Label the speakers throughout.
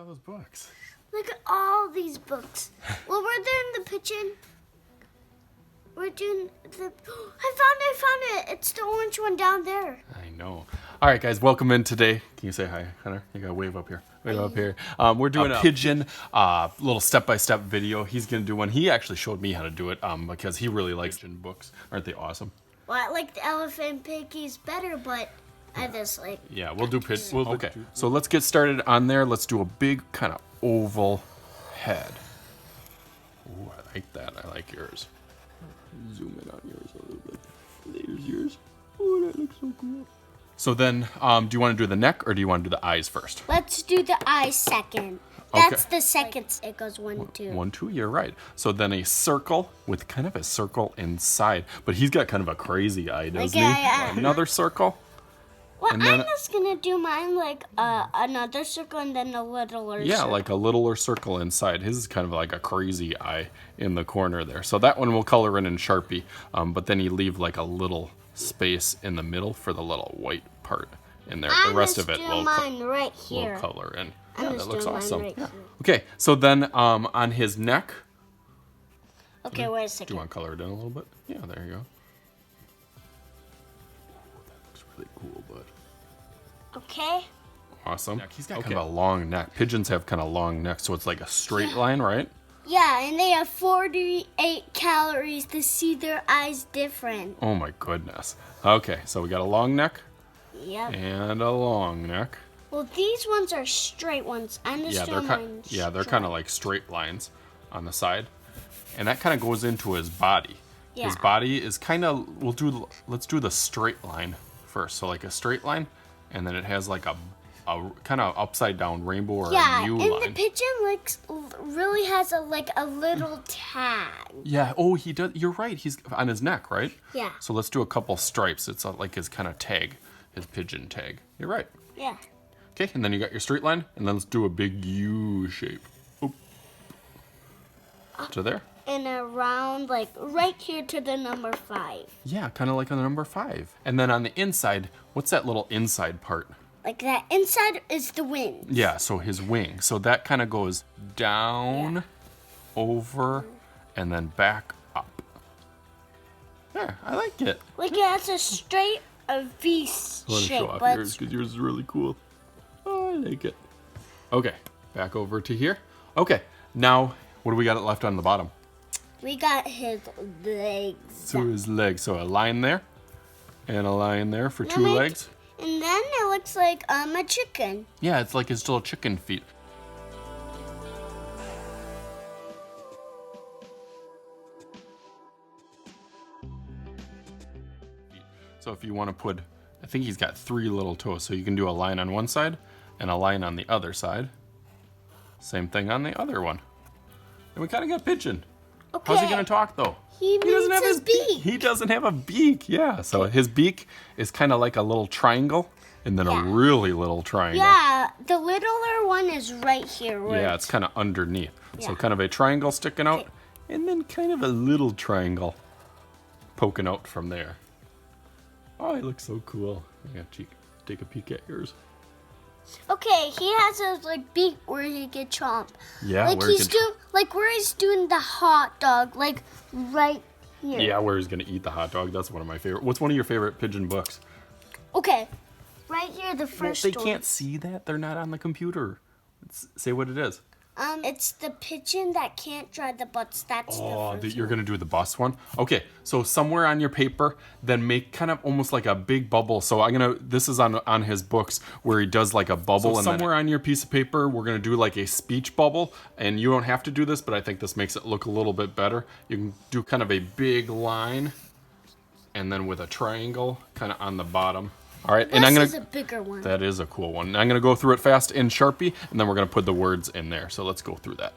Speaker 1: all those books.
Speaker 2: Look at all these books. Well, we're doing the Pigeon. We're doing the... I found it. It's the orange one down there.
Speaker 1: I know. All right, guys, welcome in today. Can you say hi, Hunter? You got to wave up here. Wave up here. We're doing a Pigeon little step-by-step video. He's going to do one. He actually showed me how to do it because he really likes Pigeon books. Aren't they awesome?
Speaker 2: Well, I like the Elephant Piggies better, but I just like...
Speaker 1: Yeah, we'll do Pigeon. Okay, so let's get started on there. Let's do a big kind of oval head. Ooh, I like that. I like yours. Zoom in on yours a little bit. There's yours. Oh, that looks so cool. So then, do you want to do the neck or do you want to do the eyes first?
Speaker 2: Let's do the eyes second. That's the second. It goes 1, 2.
Speaker 1: 1, 2, you're right. So then a circle with kind of a circle inside. But he's got kind of a crazy eye, doesn't he? Another circle.
Speaker 2: Well, I'm just going to do mine like another circle and then a littler circle.
Speaker 1: Yeah, like a littler circle inside. His is kind of like a crazy eye in the corner there. So that one we'll color in Sharpie. But then you leave like a little space in the middle for the little white part in there. The rest of it we'll color in. Yeah, that looks awesome. Right here. Okay, so then on his neck.
Speaker 2: Okay, wait a second.
Speaker 1: Do you want to color it in a little bit? Yeah, there you go. Really cool, bud.
Speaker 2: Okay.
Speaker 1: Awesome. He's got kind of a long neck. Pigeons have kind of long necks, so it's like a straight line, right?
Speaker 2: Yeah, and they have 48 calories to see their eyes different.
Speaker 1: Oh my goodness. Okay, so we got a long neck.
Speaker 2: Yep.
Speaker 1: And a long neck.
Speaker 2: Well, these ones are straight ones. I'm just doing mine
Speaker 1: straight. They're kind of like straight lines on the side. And that kind of goes into his body. Yeah. His body is kind of, let's do the straight line first. So like a straight line, and then it has like a kind of upside down rainbow or a U line.
Speaker 2: Yeah, and the pigeon really has a little tag.
Speaker 1: Yeah, oh, he does. You're right. He's on his neck, right?
Speaker 2: Yeah.
Speaker 1: So let's do a couple stripes. It's like his kind of tag, his pigeon tag. You're right.
Speaker 2: Yeah.
Speaker 1: Okay, and then you got your straight line, and then let's do a big U shape. Oop. To there.
Speaker 2: And around, like, right here to the number 5.
Speaker 1: Yeah, kind of like on the number 5. And then on the inside, what's that little inside part?
Speaker 2: Like that inside is the wing.
Speaker 1: Yeah, so his wing. So that kind of goes down, over, and then back up. There, I like it.
Speaker 2: Like it has a straight V shape.
Speaker 1: Let me show off yours because yours is really cool. Oh, I like it. Okay, back over to here. Okay, now what do we got left on the bottom?
Speaker 2: We got his legs.
Speaker 1: So his legs. So a line there, and a line there for 2 legs.
Speaker 2: And then it looks like a chicken.
Speaker 1: Yeah, it's like his little chicken feet. So if you want to put, I think he's got 3 little toes. So you can do a line on one side and a line on the other side. Same thing on the other one. And we kind of got Pigeon.
Speaker 2: Okay.
Speaker 1: How's he going to talk though?
Speaker 2: He doesn't have his beak.
Speaker 1: He doesn't have a beak, yeah. So his beak is kind of like a little triangle and then a really little triangle.
Speaker 2: Yeah, the littler one is right here.
Speaker 1: Yeah, it's kind of underneath. Yeah. So kind of a triangle sticking out and then kind of a little triangle poking out from there. Oh, he looks so cool. I got to take a peek at yours.
Speaker 2: Okay, he has a beak where he can chomp.
Speaker 1: Yeah,
Speaker 2: where he's doing the hot dog, like right here.
Speaker 1: Yeah, where he's gonna eat the hot dog. That's one of my favorite. What's one of your favorite Pigeon books?
Speaker 2: Okay, right here, the first one.
Speaker 1: They can't see that. They're not on the computer. Say what it is.
Speaker 2: It's the pigeon that can't drive the bus. That's the first
Speaker 1: you're gonna do the bus one. Okay, so somewhere on your paper, then make kind of almost like a big bubble. So this is on his books where he does like a bubble, and somewhere on your piece of paper, we're gonna do like a speech bubble. And you don't have to do this, but I think this makes it look a little bit better. You can do kind of a big line, and then with a triangle kind of on the bottom. All right, and
Speaker 2: this is a bigger one.
Speaker 1: That is a cool one. I'm gonna go through it fast in Sharpie, and then we're gonna put the words in there. So let's go through that.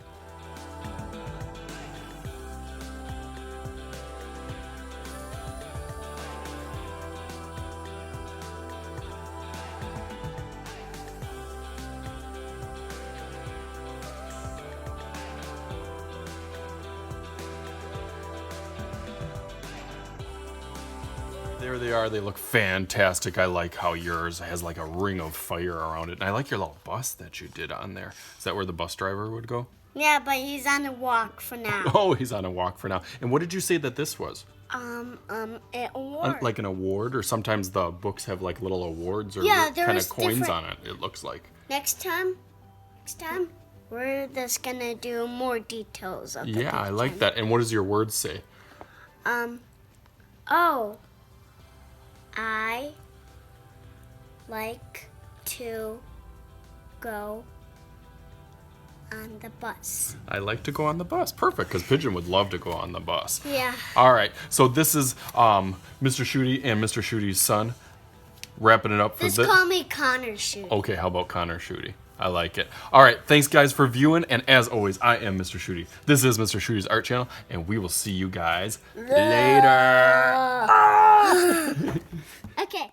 Speaker 1: There they are. They look fantastic. I like how yours has like a ring of fire around it. And I like your little bus that you did on there. Is that where the bus driver would go?
Speaker 2: Yeah, but he's on a walk for now.
Speaker 1: Oh, he's on a walk for now. And what did you say that this was?
Speaker 2: An award.
Speaker 1: Like an award? Or sometimes the books have like little awards or
Speaker 2: Yeah,
Speaker 1: kind of
Speaker 2: there's
Speaker 1: coins
Speaker 2: different-
Speaker 1: on it, it looks like.
Speaker 2: Next time, we're just gonna do more details of the
Speaker 1: Yeah, I like
Speaker 2: Pigeon.
Speaker 1: that. And what does your word say?
Speaker 2: Oh, I like to go on the bus.
Speaker 1: I like to go on the bus. Perfect, because Pigeon would love to go on the bus.
Speaker 2: Yeah.
Speaker 1: All right, so this is Mr. Shooty and Mr. Shooty's son wrapping it up for
Speaker 2: Just
Speaker 1: this.
Speaker 2: call me Connor Shoot.
Speaker 1: Okay, how about Connor Shooty? I like it. All right, thanks guys for viewing, and as always, I am Mr. Shooty. This is Mr. Shooty's Art Channel, and we will see you guys later.
Speaker 2: Okay.